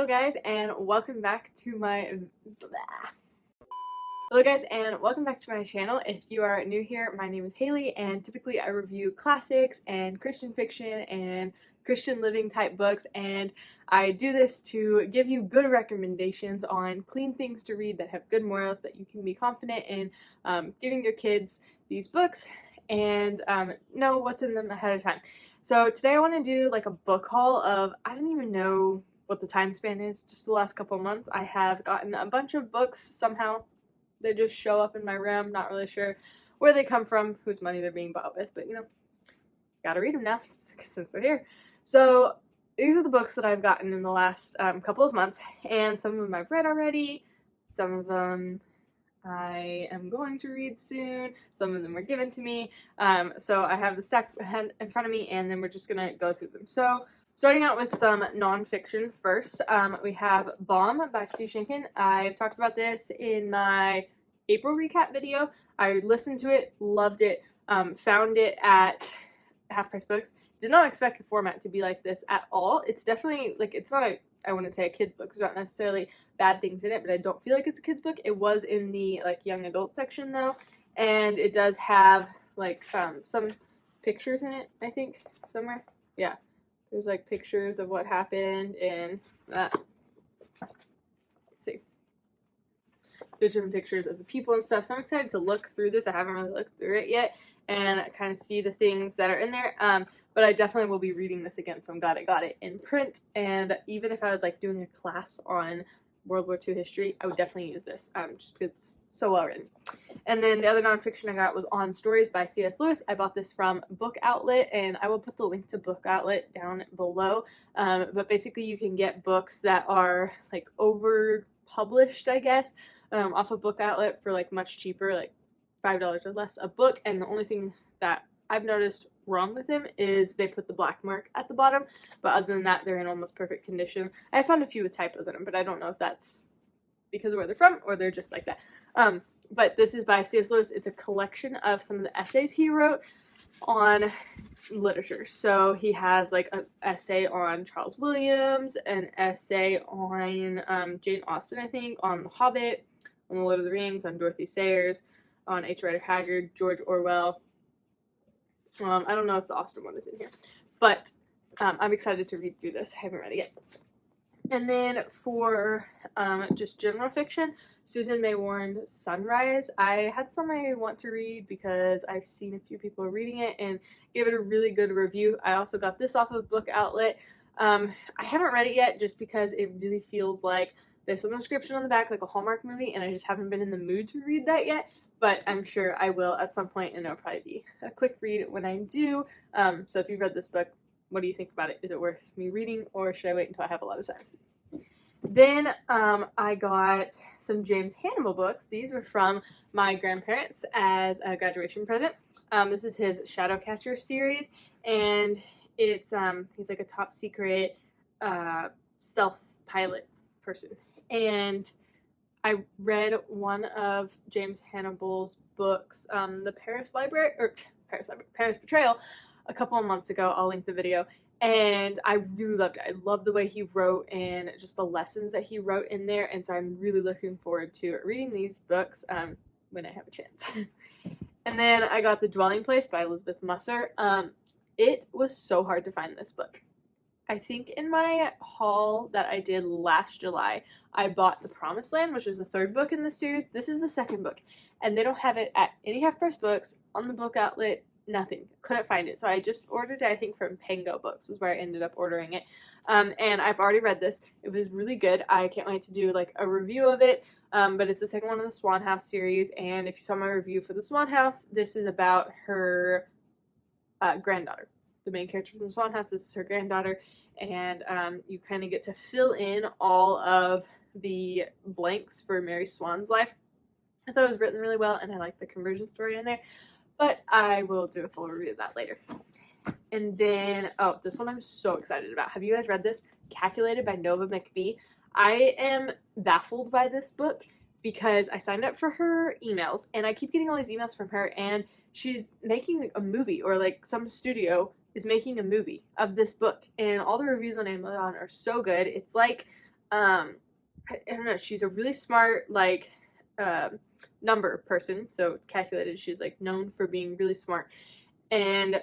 guys, and welcome back to my Hello guys, and welcome back to my channel. If you are new here, my name is Haley, and typically I review classics and Christian fiction and Christian living type books, and I do this to give you good recommendations on clean things to read that have good morals that you can be confident in giving your kids these books and know what's in them ahead of time. So today I want to do like a book haul of, I don't even know what the time span is, just the last couple months. I have gotten a bunch of books somehow. They just show up in my room, not really sure where they come from, whose money they're being bought with, but you know, gotta read them now since they're here. So these are the books that I've gotten in the last couple of months, and some of them I've read already, some of them I am going to read soon, some of them were given to me. So I have the stack in front of me, and then we're just gonna go through them. So starting out with some nonfiction first, we have Bomb by Steve Schinken. I talked about this in my April recap video. I listened to it, loved it, found it at Half Price Books. Did not expect the format to be like this at all. It's definitely, like, it's not a, I wouldn't say a kid's book. There's not necessarily bad things in it, but I don't feel like it's a kid's book. It was in the, like, young adult section, though, and it does have, like, some pictures in it, I think, somewhere. Yeah. There's like pictures of what happened and let's see. There's different pictures of the people and stuff. So I'm excited to look through this. I haven't really looked through it yet and kind of see the things that are in there. But I definitely will be reading this again, so I'm glad I got it in print. And even if I was like doing a class on World War II history, I would definitely use this just because it's so well written. And then the other nonfiction I got was On Stories by C.S. Lewis. I bought this from Book Outlet, and I will put the link to Book Outlet down below. But basically you can get books that are like over published, I guess, off of Book Outlet for like much cheaper, like $5 or less a book. And the only thing that I've noticed wrong with them is they put the black mark at the bottom, but other than that they're in almost perfect condition. I found a few with typos in them, but I don't know if that's because of where they're from or they're just like that. But this is by C.S. Lewis. It's a collection of some of the essays he wrote on literature. So he has like an essay on Charles Williams, an essay on Jane Austen, I think, on The Hobbit, on The Lord of the Rings, on Dorothy Sayers, on H. Rider Haggard, George Orwell. I don't know if the Austen one is in here, but I'm excited to read through this. I haven't read it yet. And then for just general fiction, Susan May Warren's Sunrise. I had some I want to read because I've seen a few people reading it and gave it a really good review. I also got this off of Book Outlet. I haven't read it yet just because it really feels like there's some description on the back like a Hallmark movie, and I just haven't been in the mood to read that yet. But I'm sure I will at some point, and it'll probably be a quick read when I do. So if you've read this book, what do you think about it? Is it worth me reading, or should I wait until I have a lot of time? Then I got some James Hannibal books. These were from my grandparents as a graduation present. This is his Shadowcatcher series, and it's he's like a top secret stealth pilot person. And I read one of James Hannibal's books, the Paris Betrayal, a couple of months ago. I'll link the video. And I really loved it. I love the way he wrote and just the lessons that he wrote in there. And so I'm really looking forward to reading these books when I have a chance. And then I got The Dwelling Place by Elizabeth Musser. It was so hard to find this book. I think in my haul that I did last July, I bought The Promised Land, which was the third book in this series. This is the second book. And they don't have it at any Half Price Books, on the Book Outlet, nothing. Couldn't find it. So I just ordered it, I think, from Pango Books is where I ended up ordering it. And I've already read this. It was really good. I can't wait to do like a review of it. But it's the second one in the Swan House series. And if you saw my review for the Swan House, this is about her granddaughter. The main character from the Swan House, this is her granddaughter. And you kind of get to fill in all of the blanks for Mary Swan's life. I thought it was written really well, and I like the conversion story in there. But I will do a full review of that later. And then, oh, this one I'm so excited about. Have you guys read this? Calculated by Nova McBee. I am baffled by this book because I signed up for her emails, and I keep getting all these emails from her, and she's making a movie, or like some studio is making a movie of this book, and all the reviews on Amazon are so good. It's like I don't know, she's a really smart, like, number person, so it's calculated. She's like known for being really smart, and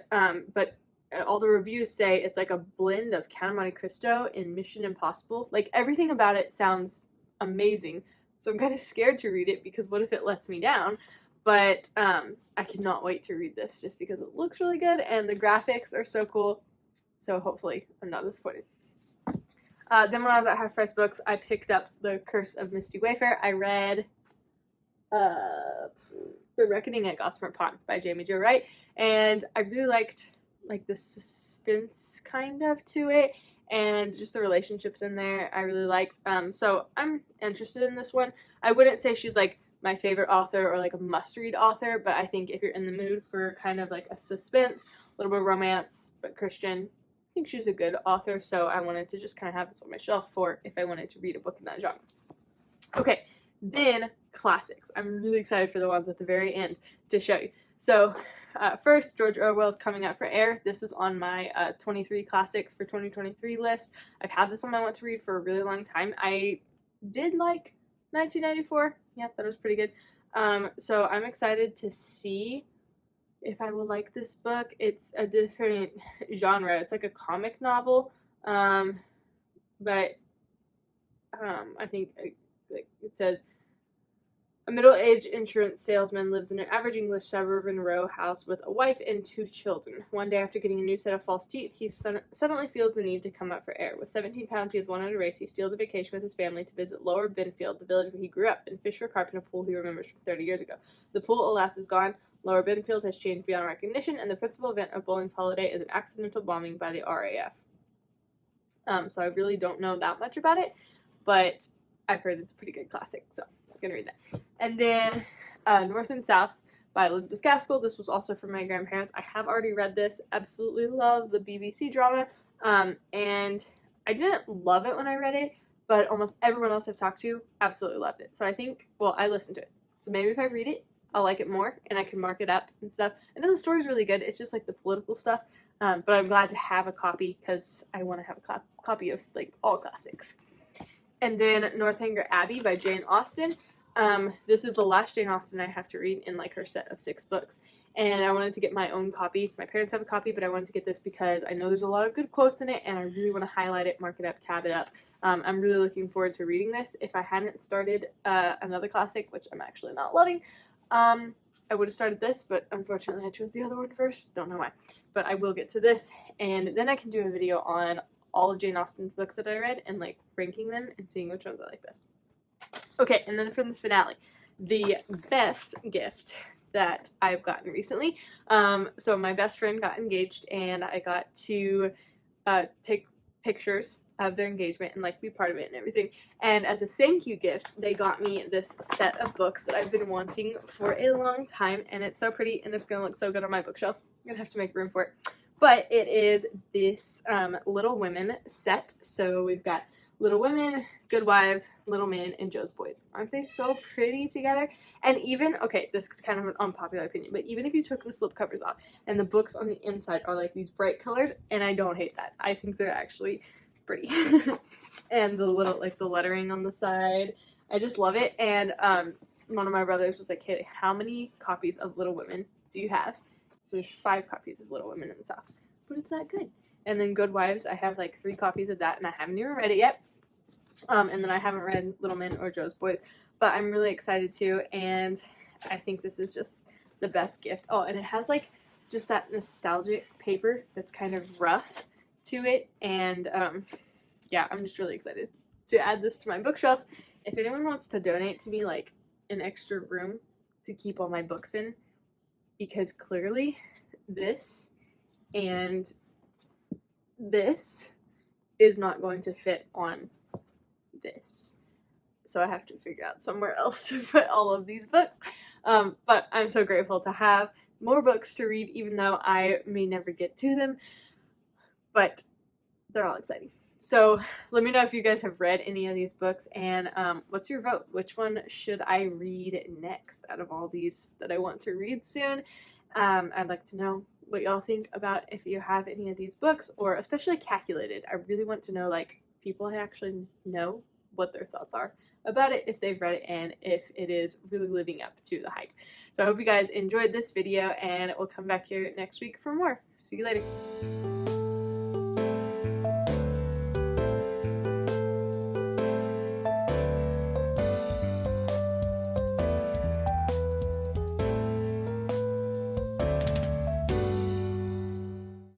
but all the reviews say it's like a blend of Count of Monte Cristo and Mission Impossible. Like, everything about it sounds amazing, so I'm kind of scared to read it because what if it lets me down? But I cannot wait to read this just because it looks really good and the graphics are so cool. So hopefully I'm not disappointed. Then when I was at Half Price Books, I picked up The Curse of Misty Wayfarer. I read The Reckoning at Gossamer Pond by Jamie Jo Wright, and I really liked like the suspense kind of to it, and just the relationships in there I really liked. So I'm interested in this one. I wouldn't say she's like my favorite author or like a must-read author, but I think if you're in the mood for kind of like a suspense, a little bit of romance, but Christian, I think she's a good author, so I wanted to just kind of have this on my shelf for if I wanted to read a book in that genre. Okay, then classics. I'm really excited for the ones at the very end to show you. So first, George Orwell's coming out for air. This is on my 23 classics for 2023 list. I've had this on my want to read for a really long time. I did like 1994. Yeah, that was pretty good. So I'm excited to see if I will like this book. It's a different genre. It's like a comic novel, but I think it says a middle-aged insurance salesman lives in an average English suburban row house with a wife and 2 children. One day, after getting a new set of false teeth, he suddenly feels the need to come out for air. With 17 pounds he has won at a race, he steals a vacation with his family to visit Lower Benfield, the village where he grew up, and fish for carp in a pool he remembers from 30 years ago. The pool, alas, is gone. Lower Benfield has changed beyond recognition, and the principal event of Bowling's holiday is an accidental bombing by the RAF. So I really don't know that much about it, but I've heard it's a pretty good classic, so I'm going to read that. And then North and South by Elizabeth Gaskell. This was also from my grandparents. I have already read this. Absolutely love the BBC drama. And I didn't love it when I read it, but almost everyone else I've talked to absolutely loved it. So I think, well, I listened to it. So maybe if I read it, I'll like it more and I can mark it up and stuff. I know the story's really good. It's just like the political stuff. But I'm glad to have a copy because I want to have a copy of like all classics. And then Northanger Abbey by Jane Austen. This is the last Jane Austen I have to read in like her set of 6 books. And I wanted to get my own copy. My parents have a copy, but I wanted to get this because I know there's a lot of good quotes in it and I really want to highlight it, mark it up, tab it up. I'm really looking forward to reading this. If I hadn't started another classic, which I'm actually not loving, I would have started this, but unfortunately I chose the other one first. Don't know why. But I will get to this, and then I can do a video on all of Jane Austen's books that I read and like ranking them and seeing which ones I like best. Okay, and then from the finale, the best gift that I've gotten recently. So my best friend got engaged and I got to take pictures of their engagement and like be part of it and everything. And as a thank you gift, they got me this set of books that I've been wanting for a long time, and it's so pretty and it's gonna look so good on my bookshelf. I'm gonna have to make room for it. But it is this Little Women set. So we've got Little Women, Good Wives, Little Men, and Jo's Boys. Aren't they so pretty together? And even, okay, this is kind of an unpopular opinion, but even if you took the slipcovers off and the books on the inside are like these bright colors, and I don't hate that. I think they're actually pretty. And the little, like the lettering on the side, I just love it. And one of my brothers was like, hey, how many copies of Little Women do you have? So there's 5 copies of Little Women in this house, but it's that good. And then Good Wives, I have like 3 copies of that, and I haven't even read it yet. And then I haven't read Little Men or Jo's Boys, but I'm really excited to, and I think this is just the best gift. Oh, and it has like just that nostalgic paper that's kind of rough to it, and yeah, I'm just really excited to add this to my bookshelf. If anyone wants to donate to me like an extra room to keep all my books in, because clearly this and this is not going to fit on this. So I have to figure out somewhere else to put all of these books. But I'm so grateful to have more books to read, even though I may never get to them. But they're all exciting. So let me know if you guys have read any of these books, and what's your vote? Which one should I read next out of all these that I want to read soon? I'd like to know what y'all think about if you have any of these books, or especially Calculated. I really want to know like people I actually know what their thoughts are about it, if they've read it, and if it is really living up to the hype. So I hope you guys enjoyed this video, and we'll come back here next week for more. See you later.